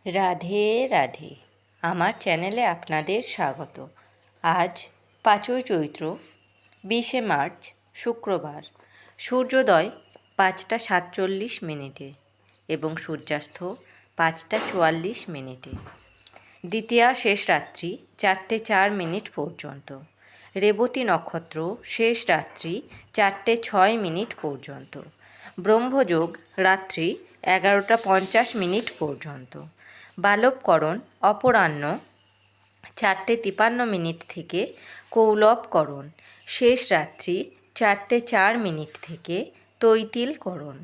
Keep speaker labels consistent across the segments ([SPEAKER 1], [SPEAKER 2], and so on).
[SPEAKER 1] রাধে রাধে। আমার চ্যানেলে আপনাদের স্বাগত। আজ 5ই চৈত্র, 20শে মার্চ, শুক্রবার। সূর্যোদয় 5টা 47 এবং সূর্যাস্ত 5টা 44। দ্বিতীয়া শেষ রাত্রি 4টে 4 পর্যন্ত। রেবতী নক্ষত্র শেষ রাত্রি 4টে 6 পর্যন্ত। ব্রহ্মযোগ রাত্রি 11টা 50 পর্যন্ত। বালবকরণ অপরাহ্ন 4টে 53 থেকে কৌলবকরণ শেষ রাত্রি 4টে 4 থেকে তৈতিলকরণ।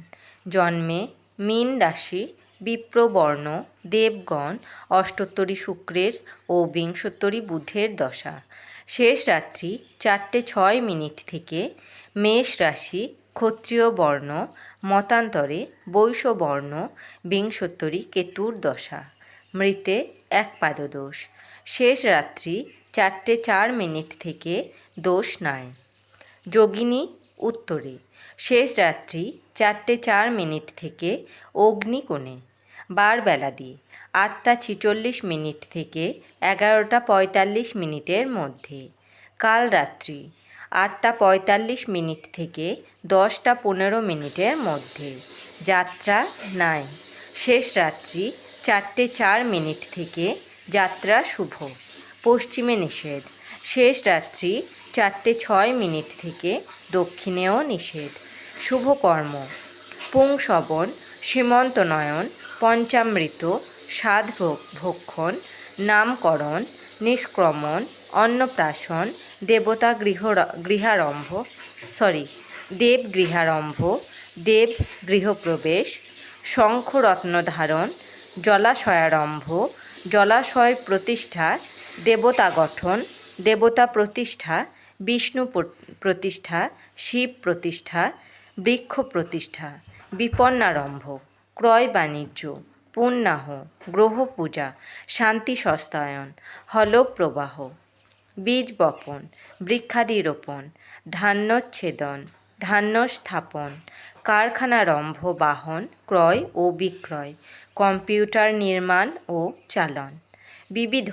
[SPEAKER 1] জন্মে মীন রাশি, বিপ্রবর্ণ, দেবগণ, অষ্টোত্তরী শুক্রের ও বিংশোত্তরী বুধের দশা। শেষ রাত্রি 4টে 6 থেকে মেষ রাশি, ক্ষত্রিয় বর্ণ, মতান্তরে বৈশ্যবর্ণ, বিংশোত্তরী কেতুর দশা। মৃতে 1 পাদদোষ। শেষ রাত্রি 4টে 4 থেকে দোষ নাই। যোগিনী উত্তরে শেষ রাত্রি 4টে 4 থেকে অগ্নিকোণে। বারবেলাদি 8টা 46 থেকে 11টা 45 মধ্যে। কাল রাত্রি 8টা 45 থেকে 10টা 15 মধ্যে। যাত্রা নাই। শেষ রাত্রি 4টে 4 থেকে যাত্রা শুভ। পশ্চিমে নিষেধ। শেষ রাত্রি 4টে 6 থেকে দক্ষিণেও নিষেধ। শুভকর্ম পুংসবন, সীমন্তনয়ন, পঞ্চামৃত, সাধভক্ষণ, নামকরণ, নিষ্ক্রমণ, অন্নপ্রাশন, দেবগৃহারম্ভ, দেবগৃহপ্রবেশ, শঙ্খরত্নধারণ, জলাশয়ারম্ভ, জলাশয় প্রতিষ্ঠা, দেবতা গঠন, দেবতা প্রতিষ্ঠা, বিষ্ণু প্রতিষ্ঠা, শিব প্রতিষ্ঠা, বৃক্ষ প্রতিষ্ঠা, বিপন্নারম্ভ, ক্রয় বাণিজ্য, পুণ্যাহ, গ্রহ পূজা, শান্তি সস্তায়ন, হলপ্রবাহ, বীজ বপন, বৃক্ষাদি রোপণ, ধান্যচ্ছেদন, ধান্য স্থাপন, কারখানারম্ভ, বাহন ক্রয় ও বিক্রয়, কম্পিউটার নির্মাণ ও চালন। বিবিধ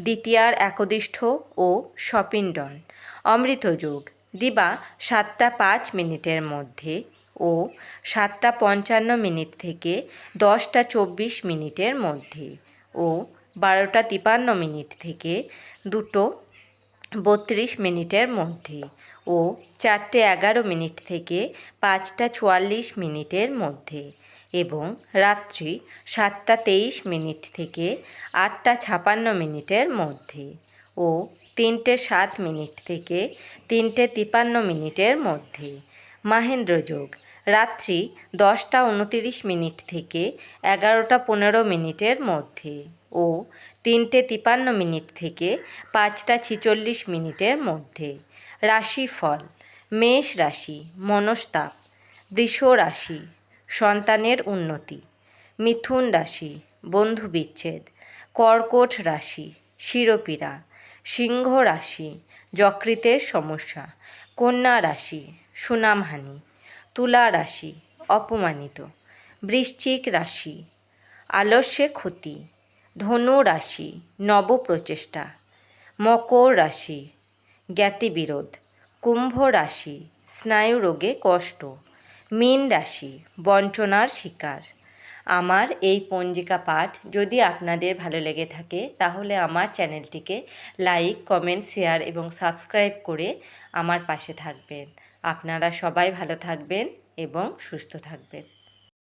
[SPEAKER 1] দ্বিতীয়ার একদিষ্ঠ ও স্বপিণ্ডন। অমৃতযোগ দিবা 7টা 5 মধ্যে ও 7টা 55 থেকে 10টা 24 মধ্যে ও 12টা 53 থেকে 2টো 32 মধ্যে ও 4টে 11 থেকে 5টা 44 মধ্যে এবং রাত্রি 7টা 23 থেকে 8টা 56 মধ্যে ও 3টে 7 থেকে 3টে 53 মধ্যে। মাহেন্দ্রযোগ রাত্রি 10টা 29 থেকে 11টা 15 মধ্যে ও 3টে 53 থেকে 5টা 46 মধ্যে। রাশিফল মেষ রাশি মনস্তাপ, বৃষ রাশি সন্তানের উন্নতি, মিথুন রাশি বন্ধু বিচ্ছেদ, কর্কট রাশি শিরোপীড়া, সিংহ রাশি যকৃতের সমস্যা, কন্যা রাশি সুনামহানি, তুলা রাশি অপমানিত, বৃশ্চিক রাশি আলস্যে ক্ষতি, ধনু রাশি নবপ্রচেষ্টা, মকর রাশি জ্ঞাতিবিরোধ, কুম্ভ রাশি স্নায়ুরোগে কষ্ট, মীন রাশি বঞ্চনার শিকার। আমার এই পঞ্জিকা পাঠ যদি আপনাদের ভালো লেগে থাকে তাহলে আমার চ্যানেলটিকে লাইক, কমেন্ট, শেয়ার এবং সাবস্ক্রাইব করে আমার পাশে থাকবেন। আপনারা সবাই ভালো থাকবেন এবং সুস্থ থাকবেন।